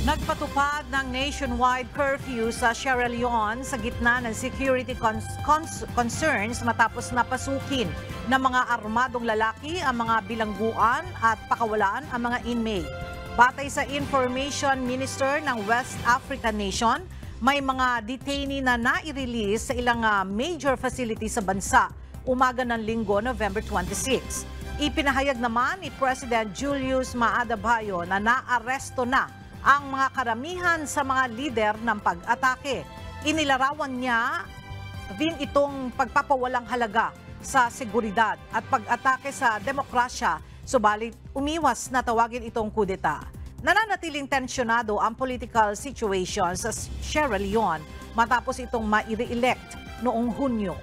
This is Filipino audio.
Nagpatupad ng nationwide curfew sa Sierra Leone sa gitna ng security concerns matapos napasukin ng mga armadong lalaki ang mga bilangguan at pakawalaan ang mga inmate. Batay sa Information Minister ng West African Nation, may mga detainee na nai-release sa ilang major facilities sa bansa umaga ng Linggo, November 26. Ipinahayag naman ni President Julius Maada Bio na naaresto na ang mga karamihan sa mga lider ng pag-atake. Inilarawan niya din itong pagpapawalang halaga sa seguridad at pag-atake sa demokrasya, subalit umiwas na tawagin itong kudeta. Nananatiling tensyonado ang political situation sa Sierra Leone matapos itong ma-re-elect noong Hunyo.